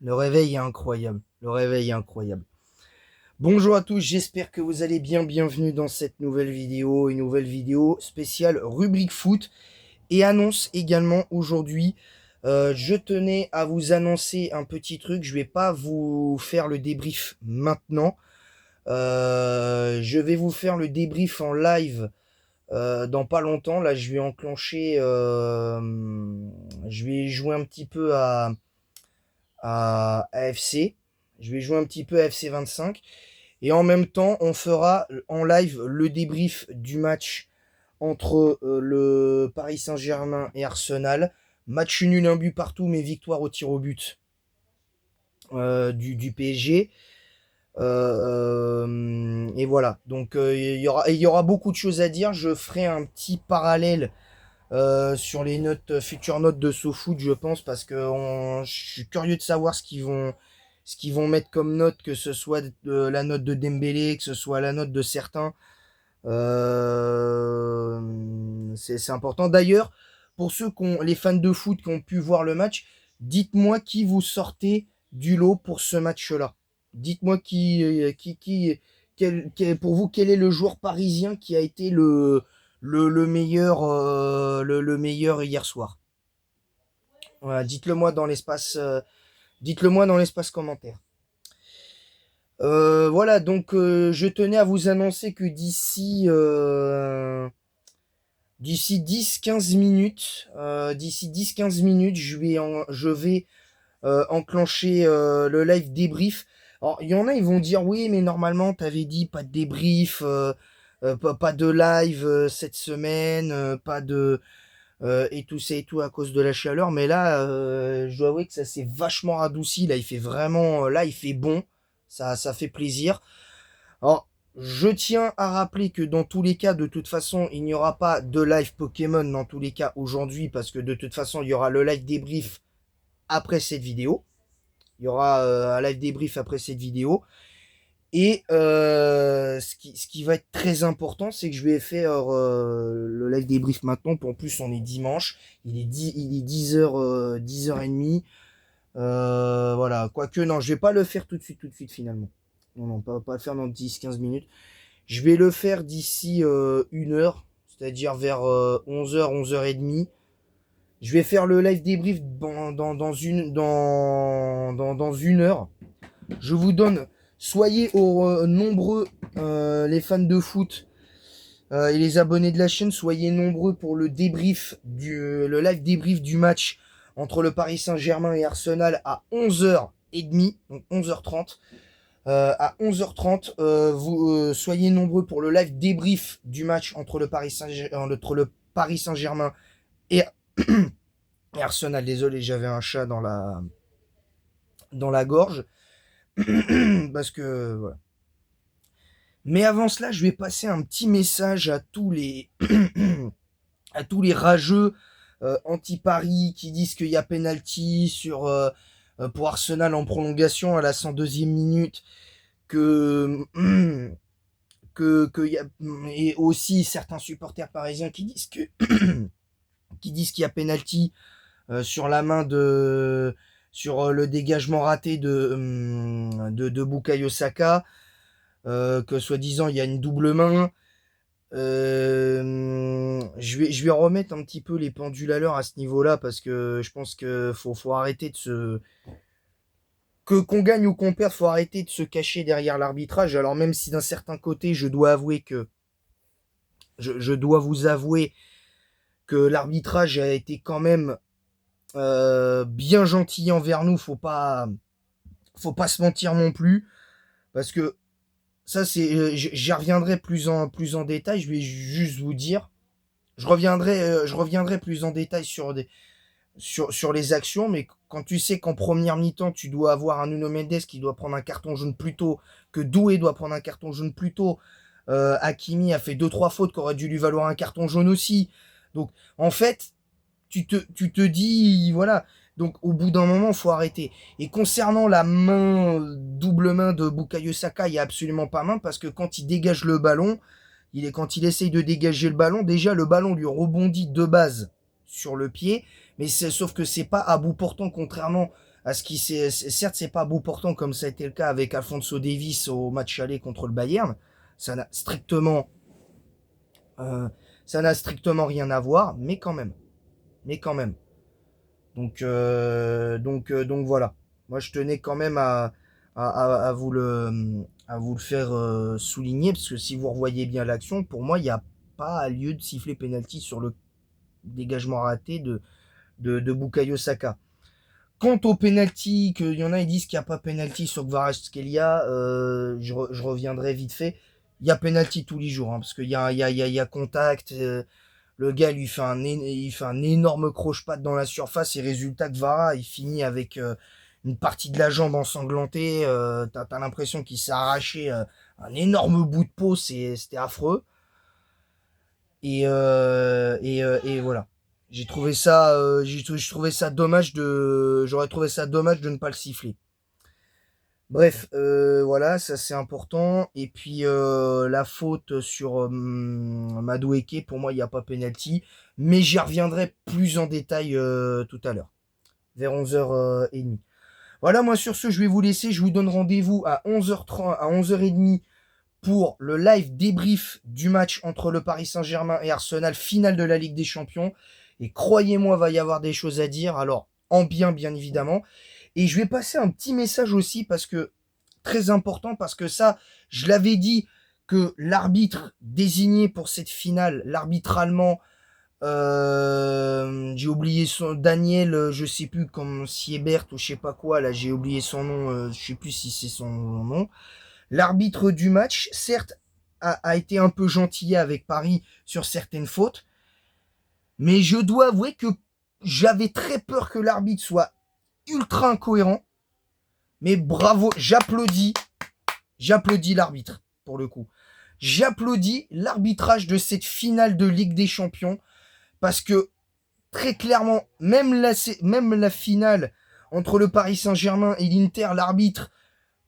Le réveil est incroyable. Le réveil est incroyable. Bonjour à tous, j'espère que vous allez bien. Bienvenue dans cette nouvelle vidéo. Une nouvelle vidéo spéciale rubrique foot. Et annonce également aujourd'hui. Je tenais à vous annoncer un petit truc. Je vais pas vous faire le débrief maintenant. Je vais vous faire le débrief en live dans pas longtemps. Là, je vais enclencher. Je vais jouer un petit peu à AFC. Je vais jouer un petit peu à FC 25. Et en même temps, on fera en live le débrief du match entre le Paris Saint-Germain et Arsenal. Match nul, un but partout, mais victoire au tir au but du PSG. Et voilà. Donc il y aura beaucoup de choses à dire. Je ferai un petit parallèle sur les notes, futures notes de SoFoot, je pense, parce que je suis curieux de savoir ce qu'ils vont mettre comme note, que ce soit la note de Dembélé, que ce soit la note de certains. C'est important. D'ailleurs, pour les fans de foot qui ont pu voir le match, dites-moi qui vous sortez du lot pour ce match-là. Dites-moi pour vous, quel est le joueur parisien qui a été le meilleur, le meilleur hier soir. Voilà, dites-le moi dans l'espace commentaire. Voilà, donc je tenais à vous annoncer que d'ici 10-15 minutes, je vais enclencher le live débrief. Alors, il y en a, ils vont dire oui, mais normalement, t'avais dit pas de débrief, pas de live cette semaine, pas de et tout ça et tout à cause de la chaleur. Mais là, je dois avouer que ça s'est vachement radouci. Là, il fait vraiment, là, il fait bon. Ça fait plaisir. Alors, je tiens à rappeler que dans tous les cas, de toute façon, il n'y aura pas de live Pokémon dans tous les cas aujourd'hui, parce que de toute façon, il y aura le live débrief après cette vidéo. Il y aura un live débrief après cette vidéo. Et ce qui va être très important, c'est que je vais faire le live débrief maintenant. En plus, on est dimanche. Il est 10h, 10h30. Voilà. Quoique, non, je vais pas le faire tout de suite, finalement. Non, non, pas le faire dans 10-15 minutes. Je vais le faire d'ici 1 heure, c'est-à-dire vers 11h, 11h30. Je vais faire le live débrief dans une heure. Je vous donne, soyez nombreux, les fans de foot et les abonnés de la chaîne, soyez nombreux pour le live débrief du match entre le Paris Saint-Germain et Arsenal à 11h30, donc 11h30. À 11h30, vous soyez nombreux pour le live débrief du match entre le Paris Saint-Germain et, et Arsenal. Désolé, j'avais un chat dans la gorge. Parce que voilà. Mais avant cela, je vais passer un petit message à tous les à tous les rageux anti-Paris qui disent qu'il y a penalty pour Arsenal en prolongation à la 102e minute, que y a, et aussi certains supporters parisiens qui disent qui disent qu'il y a penalty sur la main sur le dégagement raté de Bukayo Saka, que soi-disant il y a une double main. Je vais remettre un petit peu les pendules à l'heure à ce niveau-là, parce que je pense que faut arrêter de se qu'on gagne ou qu'on perde, faut arrêter de se cacher derrière l'arbitrage. Alors même si d'un certain côté, je dois vous avouer que l'arbitrage a été quand même bien gentil envers nous, faut pas se mentir non plus, parce que ça c'est, j'y reviendrai plus en détail. Je vais juste vous dire, je reviendrai plus en détail sur les actions, mais quand tu sais qu'en première mi-temps, tu dois avoir un Nuno Mendes qui doit prendre un carton jaune plus tôt, que Doué doit prendre un carton jaune plus tôt, Hakimi a fait deux trois fautes qui auraient dû lui valoir un carton jaune aussi. Donc, en fait, tu te dis, voilà. Donc, au bout d'un moment, il faut arrêter. Et concernant la double main de Bukayo Saka, il n'y a absolument pas main, parce que quand il dégage le ballon, quand il essaye de dégager le ballon, déjà, le ballon lui rebondit de base sur le pied, mais sauf que c'est pas à bout portant, contrairement à ce qui certes c'est pas bout portant comme ça a été le cas avec Alphonso Davies au match aller contre le Bayern. Ça n'a strictement, euh, ça n'a strictement rien à voir, mais quand même, mais quand même. Donc voilà. Moi, je tenais quand même à vous le faire souligner, parce que si vous revoyez bien l'action, pour moi, il n'y a pas lieu de siffler penalty sur le dégagement raté de Bukayo Saka. Quant au penalty, qu'il y en a ils disent qu'il n'y a pas penalty sur Kvaratskhelia, je reviendrai vite fait. Il y a penalty tous les jours, hein, parce qu'il y a contact. Le gars il fait un énorme croche-patte dans la surface et résultat que Vara il finit avec une partie de la jambe ensanglantée. T'as l'impression qu'il s'est arraché un énorme bout de peau, c'était affreux. Et voilà. J'ai trouvé ça dommage j'aurais trouvé ça dommage de ne pas le siffler. Bref, voilà, ça c'est important. Et puis la faute sur Madueke, pour moi, il n'y a pas penalty. Mais j'y reviendrai plus en détail tout à l'heure, vers 11h30. Voilà, moi sur ce, je vais vous laisser. Je vous donne rendez-vous à 11h30, à 11h30 pour le live débrief du match entre le Paris Saint-Germain et Arsenal, finale de la Ligue des Champions. Et croyez-moi, va y avoir des choses à dire. Alors, en bien évidemment. Et je vais passer un petit message aussi parce que très important, parce que ça, je l'avais dit que l'arbitre désigné pour cette finale, l'arbitre allemand, j'ai oublié son Daniel, je sais plus comme Siebert ou je sais pas quoi, là j'ai oublié son nom, je sais plus si c'est son nom. L'arbitre du match, certes, a été un peu gentil avec Paris sur certaines fautes, mais je dois avouer que j'avais très peur que l'arbitre soit ultra incohérent. Mais bravo, j'applaudis l'arbitre, pour le coup. J'applaudis l'arbitrage de cette finale de Ligue des Champions, parce que, très clairement, même la finale entre le Paris Saint-Germain et l'Inter, l'arbitre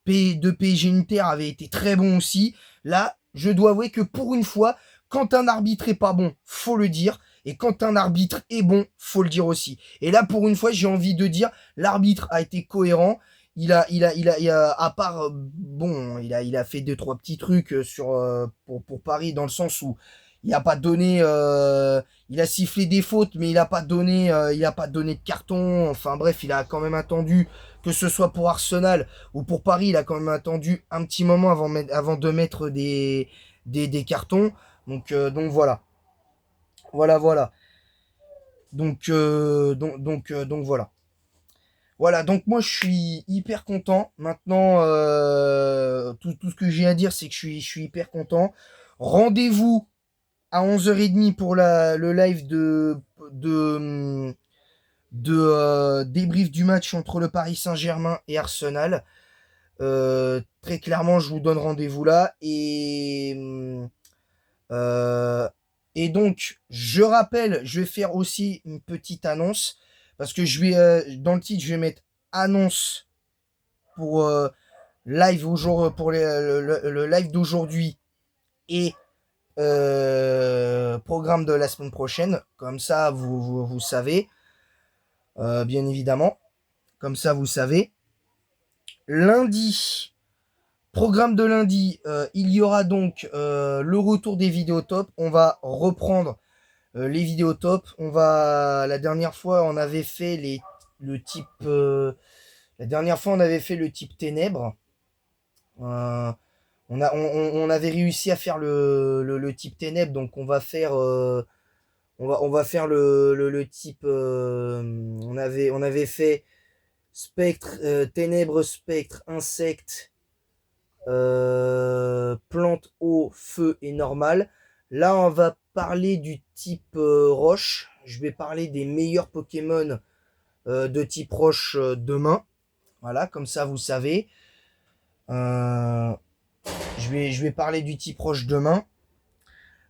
de PSG Inter avait été très bon aussi. Là, je dois avouer que pour une fois, quand un arbitre est pas bon, faut le dire. Et quand un arbitre est bon, faut le dire aussi. Et là, pour une fois, j'ai envie de dire, l'arbitre a été cohérent. À part, bon, il a fait deux, trois petits trucs pour Paris dans le sens où il a pas donné, il a sifflé des fautes, mais il a pas donné de carton. Enfin bref, il a quand même attendu, que ce soit pour Arsenal ou pour Paris, il a quand même attendu un petit moment avant de mettre des cartons. Donc voilà. Voilà. Donc voilà. Voilà, donc moi je suis hyper content. Maintenant, tout ce que j'ai à dire, c'est que je suis hyper content. Rendez-vous à 11h30 pour le live de débrief du match entre le Paris Saint-Germain et Arsenal. Très clairement, je vous donne rendez-vous là. Euh, et donc, je rappelle, je vais faire aussi une petite annonce. Parce que dans le titre, je vais mettre annonce pour live pour le live d'aujourd'hui et programme de la semaine prochaine. Comme ça, vous savez. Bien évidemment. Comme ça, vous savez. Lundi, programme de lundi, il y aura donc le retour des vidéos top. On va reprendre les vidéos top. La dernière fois, on avait fait le type... la dernière fois, on avait fait le type ténèbres. On avait réussi à faire le type ténèbres, donc on va faire on va faire le type on avait fait spectre, ténèbres, spectre, insecte, plante, eau, feu et normal. Là, on va parler du type roche. Je vais parler des meilleurs Pokémon de type roche demain. Voilà, comme ça vous savez. Euh, je vais parler du type roche demain.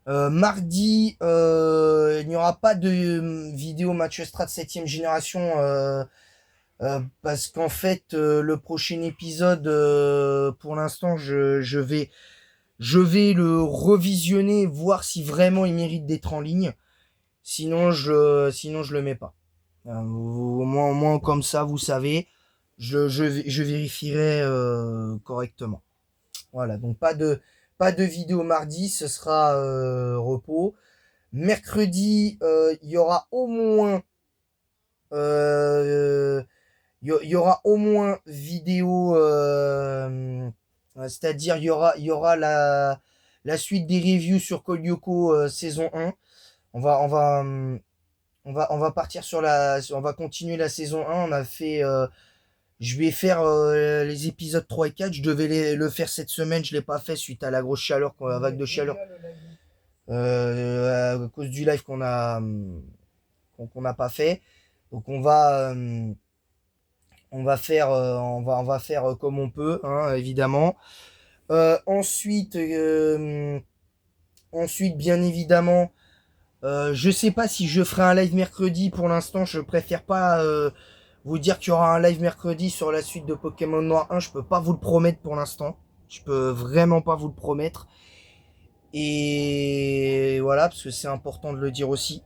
Mardi, il n'y aura pas de vidéo match strat 7ème génération parce qu'en fait le prochain épisode pour l'instant je vais le revisionner, voir si vraiment il mérite d'être en ligne. Sinon je le mets pas. Au moins comme ça vous savez. je vérifierai correctement. Voilà, donc pas de vidéo mardi, ce sera repos. Mercredi, il y aura au moins y aura au moins vidéo, c'est-à-dire il y aura la suite des reviews sur Call Lyoko saison 1. On va, on va, on va partir sur on va continuer la saison 1. On a fait, je vais faire les épisodes 3 et 4. Je devais le faire cette semaine, je l'ai pas fait suite à la grosse chaleur, la vague de chaleur, à cause du live qu'on n'a pas fait. Donc on va faire comme on peut, hein, évidemment. Ensuite, ensuite, bien évidemment, je sais pas si je ferai un live mercredi. Pour l'instant, je préfère pas vous dire qu'il y aura un live mercredi sur la suite de Pokémon Noir 1. Je peux pas vous le promettre pour l'instant. Je peux vraiment pas vous le promettre. Et voilà, parce que c'est important de le dire aussi.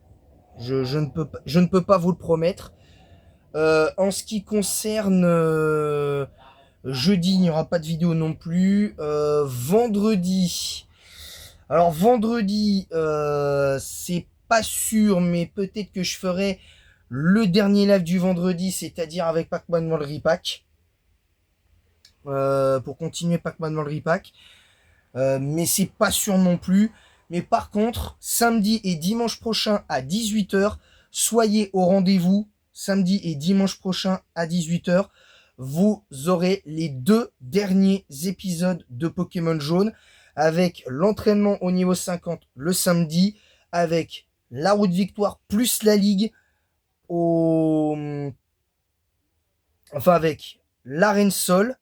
Je ne peux pas vous le promettre. En ce qui concerne jeudi, il n'y aura pas de vidéo non plus. Vendredi. Alors vendredi, c'est pas sûr, mais peut-être que je ferai le dernier live du vendredi, c'est-à-dire avec Pac-Man dans le repack. Pour continuer Pac-Man dans le repack. Mais c'est pas sûr non plus. Mais par contre, samedi et dimanche prochain à 18h, soyez au rendez-vous. Samedi et dimanche prochain à 18h, vous aurez les 2 derniers épisodes de Pokémon Jaune avec l'entraînement au niveau 50 le samedi, avec la route victoire plus la ligue au... Enfin avec l'arène sol,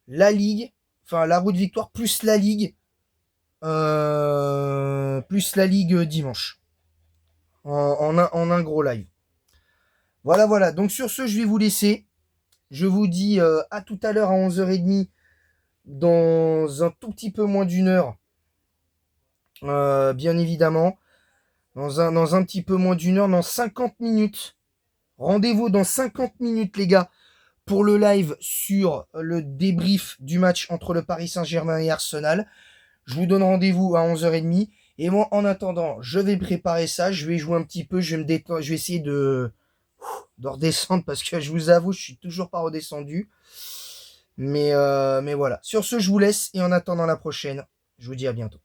la ligue, enfin la route victoire plus la ligue dimanche. En un gros live. Voilà, voilà. Donc sur ce, je vais vous laisser. Je vous dis à tout à l'heure à 11h30 dans un tout petit peu moins d'une heure. Bien évidemment. Dans un petit peu moins d'une heure, dans 50 minutes. Rendez-vous dans 50 minutes, les gars, pour le live sur le débrief du match entre le Paris Saint-Germain et Arsenal. Je vous donne rendez-vous à 11h30. Et moi, en attendant, je vais préparer ça. Je vais jouer un petit peu. Je vais me détendre. Je vais essayer de redescendre parce que je vous avoue, je suis toujours pas redescendu. Mais voilà. Sur ce, je vous laisse. Et en attendant la prochaine, je vous dis à bientôt.